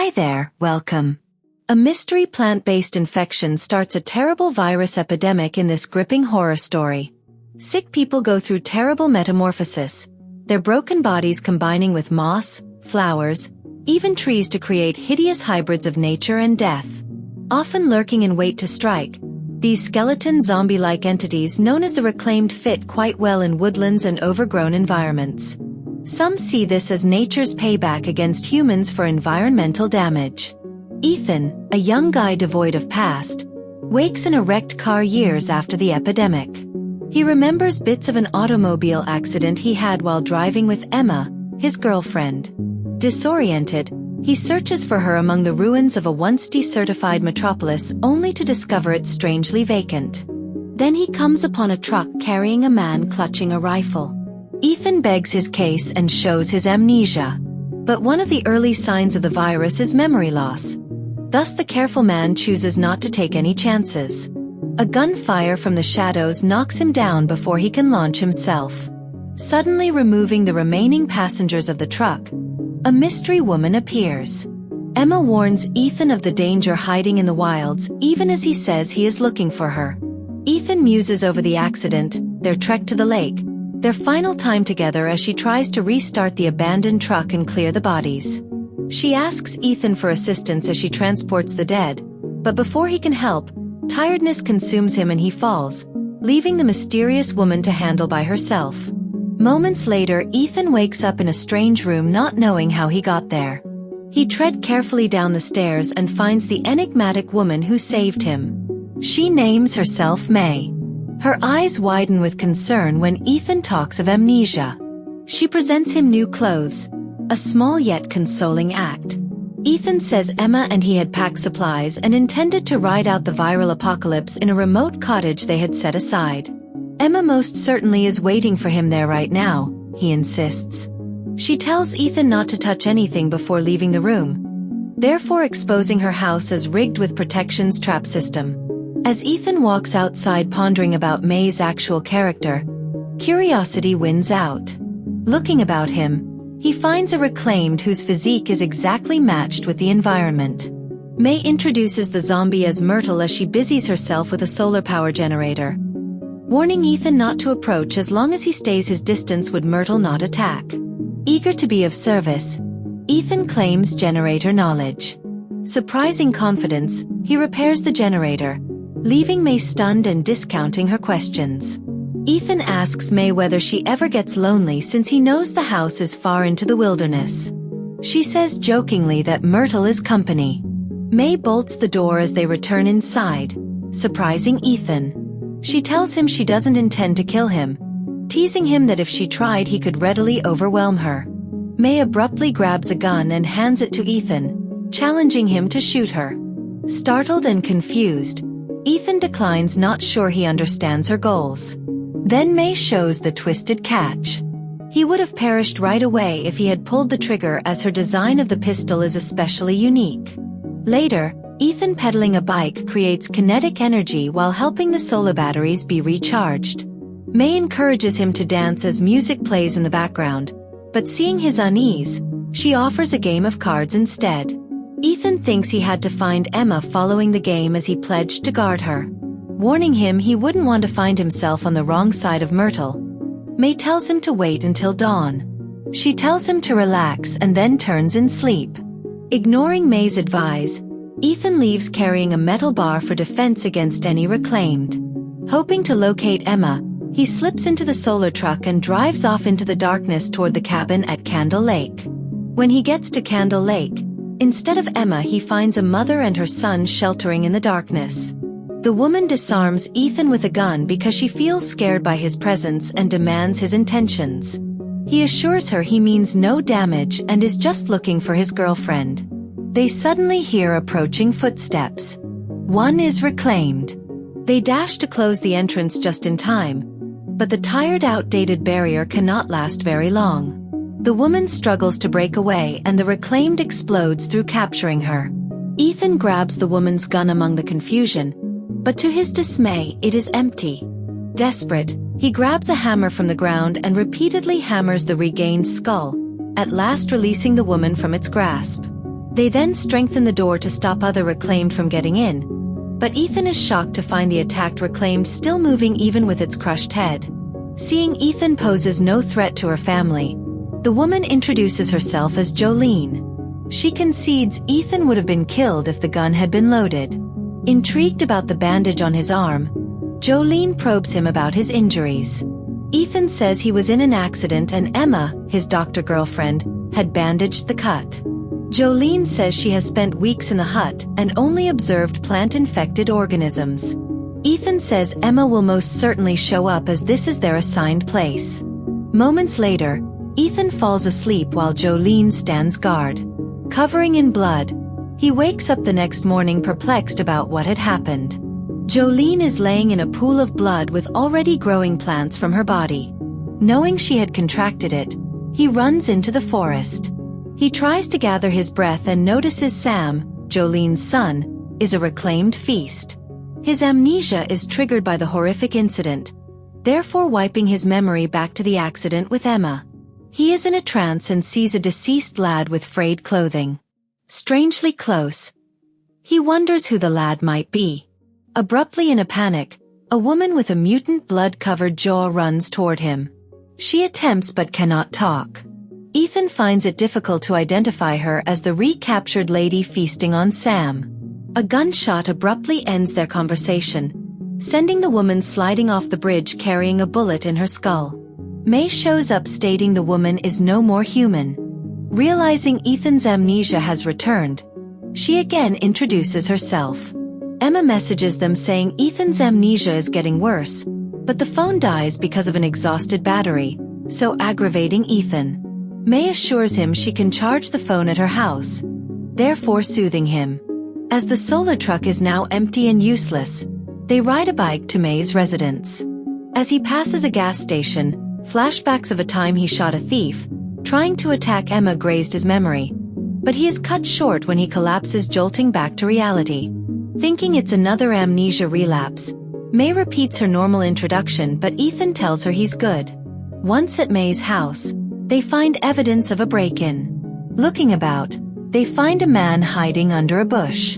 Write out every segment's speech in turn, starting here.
Hi there, welcome. A mystery plant-based infection starts a terrible virus epidemic in this gripping horror story. Sick people go through terrible metamorphosis, their broken bodies combining with moss, flowers, even trees to create hideous hybrids of nature and death. Often lurking in wait to strike, these skeleton zombie-like entities known as the reclaimed fit quite well in woodlands and overgrown environments. Some see this as nature's payback against humans for environmental damage. Ethan, a young guy devoid of past, wakes in a wrecked car years after the epidemic. He remembers bits of an automobile accident he had while driving with Emma, his girlfriend. Disoriented, he searches for her among the ruins of a once decertified metropolis only to discover it strangely vacant. Then he comes upon a truck carrying a man clutching a rifle. Ethan begs his case and shows his amnesia. But one of the early signs of the virus is memory loss. Thus the careful man chooses not to take any chances. A gunfire from the shadows knocks him down before he can launch himself. Suddenly removing the remaining passengers of the truck, a mystery woman appears. Emma warns Ethan of the danger hiding in the wilds, even as he says he is looking for her. Ethan muses over the accident, their trek to the lake, their final time together as she tries to restart the abandoned truck and clear the bodies. She asks Ethan for assistance as she transports the dead, but before he can help, tiredness consumes him and he falls, leaving the mysterious woman to handle by herself. Moments later, Ethan wakes up in a strange room not knowing how he got there. He treads carefully down the stairs and finds the enigmatic woman who saved him. She names herself May. Her eyes widen with concern when Ethan talks of amnesia. She presents him new clothes, a small yet consoling act. Ethan says Emma and he had packed supplies and intended to ride out the viral apocalypse in a remote cottage they had set aside. Emma most certainly is waiting for him there right now, he insists. She tells Ethan not to touch anything before leaving the room, therefore exposing her house as rigged with protection's trap system. As Ethan walks outside pondering about May's actual character, curiosity wins out. Looking about him, he finds a reclaimed whose physique is exactly matched with the environment. May introduces the zombie as Myrtle as she busies herself with a solar power generator. Warning Ethan not to approach as long as he stays his distance would Myrtle not attack. Eager to be of service, Ethan claims generator knowledge. Surprising confidence, he repairs the generator, leaving May stunned and discounting her questions. Ethan asks May whether she ever gets lonely since he knows the house is far into the wilderness. She says jokingly that Myrtle is company. May bolts the door as they return inside, surprising Ethan. She tells him she doesn't intend to kill him, teasing him that if she tried he could readily overwhelm her. May abruptly grabs a gun and hands it to Ethan, challenging him to shoot her. Startled and confused, Ethan declines, not sure he understands her goals. Then May shows the twisted catch. He would have perished right away if he had pulled the trigger, as her design of the pistol is especially unique. Later, Ethan pedaling a bike creates kinetic energy while helping the solar batteries be recharged. May encourages him to dance as music plays in the background, but seeing his unease, she offers a game of cards instead. Ethan thinks he had to find Emma following the game as he pledged to guard her. Warning him he wouldn't want to find himself on the wrong side of Myrtle, May tells him to wait until dawn. She tells him to relax and then turns in sleep. Ignoring May's advice, Ethan leaves carrying a metal bar for defense against any reclaimed. Hoping to locate Emma, he slips into the solar truck and drives off into the darkness toward the cabin at Candle Lake. When he gets to Candle Lake, instead of Emma he finds a mother and her son sheltering in the darkness. The woman disarms Ethan with a gun because she feels scared by his presence and demands his intentions. He assures her he means no damage and is just looking for his girlfriend. They suddenly hear approaching footsteps. One is reclaimed. They dash to close the entrance just in time, but the tired, outdated barrier cannot last very long. The woman struggles to break away and the reclaimed explodes through capturing her. Ethan grabs the woman's gun among the confusion, but to his dismay, it is empty. Desperate, he grabs a hammer from the ground and repeatedly hammers the regained skull, at last releasing the woman from its grasp. They then strengthen the door to stop other reclaimed from getting in, but Ethan is shocked to find the attacked reclaimed still moving even with its crushed head. Seeing Ethan poses no threat to her family, the woman introduces herself as Jolene. She concedes Ethan would have been killed if the gun had been loaded. Intrigued about the bandage on his arm, Jolene probes him about his injuries. Ethan says he was in an accident and Emma, his doctor girlfriend, had bandaged the cut. Jolene says she has spent weeks in the hut and only observed plant-infected organisms. Ethan says Emma will most certainly show up as this is their assigned place. Moments later, Ethan falls asleep while Jolene stands guard. Covering in blood, he wakes up the next morning perplexed about what had happened. Jolene is laying in a pool of blood with already growing plants from her body. Knowing she had contracted it, he runs into the forest. He tries to gather his breath and notices Sam, Jolene's son, is a reclaimed feast. His amnesia is triggered by the horrific incident, therefore wiping his memory back to the accident with Emma. He is in a trance and sees a deceased lad with frayed clothing. Strangely close. He wonders who the lad might be. Abruptly in a panic, a woman with a mutant blood-covered jaw runs toward him. She attempts but cannot talk. Ethan finds it difficult to identify her as the recaptured lady feasting on Sam. A gunshot abruptly ends their conversation, sending the woman sliding off the bridge carrying a bullet in her skull. May shows up stating the woman is no more human. Realizing Ethan's amnesia has returned, she again introduces herself. Emma messages them saying Ethan's amnesia is getting worse, but the phone dies because of an exhausted battery, so aggravating Ethan. May assures him she can charge the phone at her house, therefore soothing him. As the solar truck is now empty and useless, they ride a bike to May's residence. As he passes a gas station, flashbacks of a time he shot a thief, trying to attack Emma grazed his memory, but he is cut short when he collapses, jolting back to reality. Thinking it's another amnesia relapse, May repeats her normal introduction but Ethan tells her he's good. Once at May's house, they find evidence of a break-in. Looking about, they find a man hiding under a bush.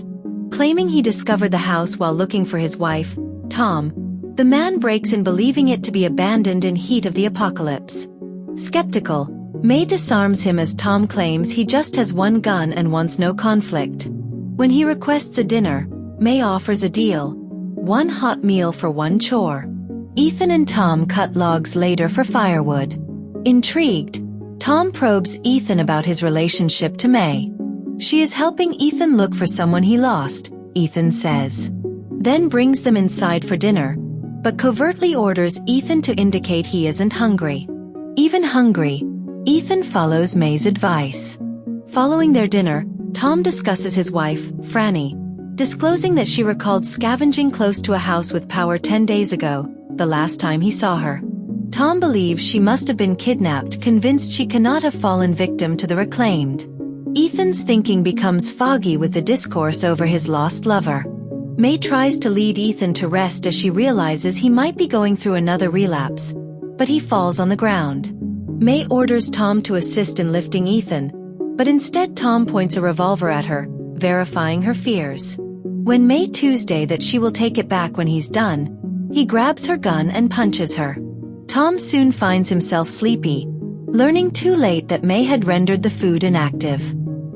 Claiming he discovered the house while looking for his wife, Tom, the man breaks in believing it to be abandoned in heat of the apocalypse. Skeptical, May disarms him as Tom claims he just has one gun and wants no conflict. When he requests a dinner, May offers a deal: one hot meal for one chore. Ethan and Tom cut logs later for firewood. Intrigued, Tom probes Ethan about his relationship to May. She is helping Ethan look for someone he lost, Ethan says. Then brings them inside for dinner, but covertly orders Ethan to indicate he isn't hungry. Even hungry, Ethan follows May's advice. Following their dinner, Tom discusses his wife, Franny, disclosing that she recalled scavenging close to a house with power 10 days ago, the last time he saw her. Tom believes she must have been kidnapped, convinced she cannot have fallen victim to the reclaimed. Ethan's thinking becomes foggy with the discourse over his lost lover. May tries to lead Ethan to rest as she realizes he might be going through another relapse, but he falls on the ground. May orders Tom to assist in lifting Ethan, but instead Tom points a revolver at her, verifying her fears. When May Tuesday that she will take it back when he's done, he grabs her gun and punches her. Tom soon finds himself sleepy, learning too late that May had rendered the food inactive.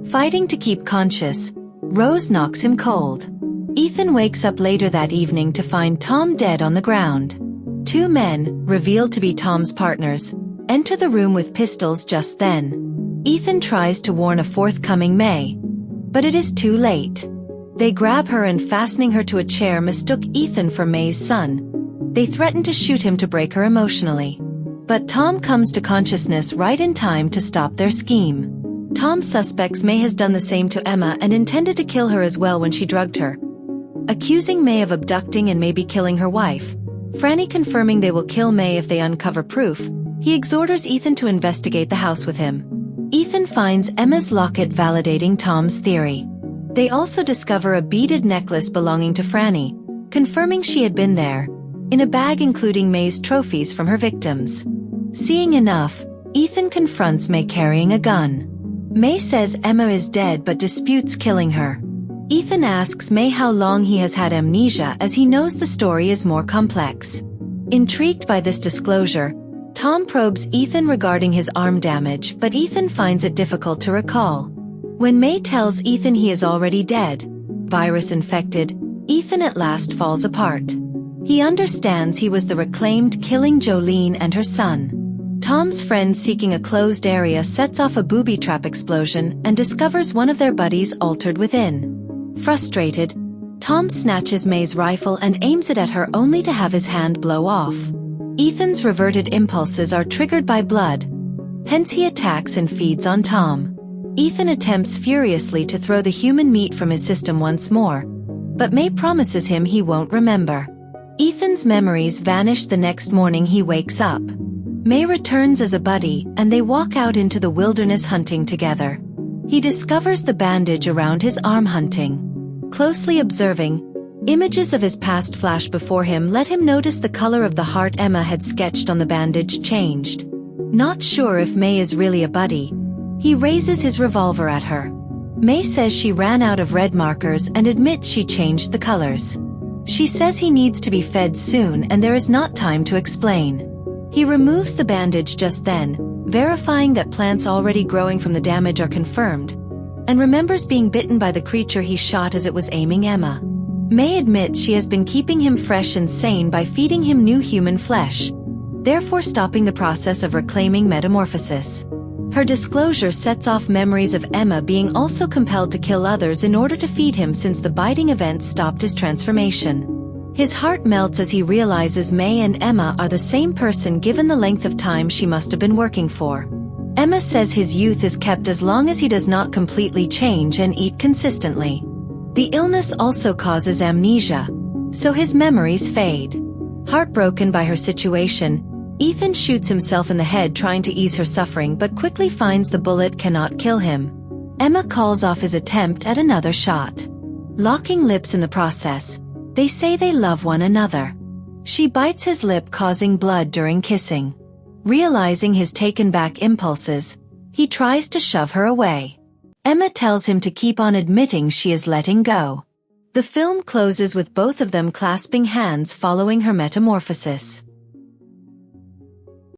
Fighting to keep conscious, Rose knocks him cold. Ethan wakes up later that evening to find Tom dead on the ground. Two men, revealed to be Tom's partners, enter the room with pistols just then. Ethan tries to warn a forthcoming May, but it is too late. They grab her and fastening her to a chair mistook Ethan for May's son. They threaten to shoot him to break her emotionally. But Tom comes to consciousness right in time to stop their scheme. Tom suspects May has done the same to Emma and intended to kill her as well when she drugged her. Accusing May of abducting and maybe killing her wife, Franny confirming they will kill May if they uncover proof, he exhorts Ethan to investigate the house with him. Ethan finds Emma's locket validating Tom's theory. They also discover a beaded necklace belonging to Franny, confirming she had been there, in a bag including May's trophies from her victims. Seeing enough, Ethan confronts May carrying a gun. May says Emma is dead but disputes killing her. Ethan asks May how long he has had amnesia, as he knows the story is more complex. Intrigued by this disclosure, Tom probes Ethan regarding his arm damage, but Ethan finds it difficult to recall. When May tells Ethan he is already dead, virus-infected, Ethan at last falls apart. He understands he was the reclaimed, killing Jolene and her son. Tom's friend, seeking a closed area, sets off a booby trap explosion and discovers one of their buddies altered within. Frustrated, Tom snatches May's rifle and aims it at her, only to have his hand blow off. Ethan's reverted impulses are triggered by blood, hence he attacks and feeds on Tom. Ethan attempts furiously to throw the human meat from his system once more, but May promises him he won't remember. Ethan's memories vanish the next morning. He wakes up. May returns as a buddy, and they walk out into the wilderness hunting together. He discovers the bandage around his arm. Hunting closely, observing images of his past flash before him, let him notice the color of the heart Emma had sketched on the bandage changed. Not sure if May is really a buddy, he raises his revolver at her. May says she ran out of red markers and admits she changed the colors. She says he needs to be fed soon and there is not time to explain. He removes the bandage just then, verifying that plants already growing from the damage are confirmed, and remembers being bitten by the creature he shot as it was aiming Emma. May admits she has been keeping him fresh and sane by feeding him new human flesh, therefore stopping the process of reclaiming metamorphosis. Her disclosure sets off memories of Emma being also compelled to kill others in order to feed him, since the biting event stopped his transformation. His heart melts as he realizes May and Emma are the same person, given the length of time she must have been working for. Emma says his youth is kept as long as he does not completely change and eat consistently. The illness also causes amnesia, so his memories fade. Heartbroken by her situation, Ethan shoots himself in the head trying to ease her suffering, but quickly finds the bullet cannot kill him. Emma calls off his attempt at another shot. Locking lips in the process, they say they love one another. She bites his lip, causing blood during kissing. Realizing his taken-back impulses, he tries to shove her away. Emma tells him to keep on, admitting she is letting go. The film closes with both of them clasping hands following her metamorphosis.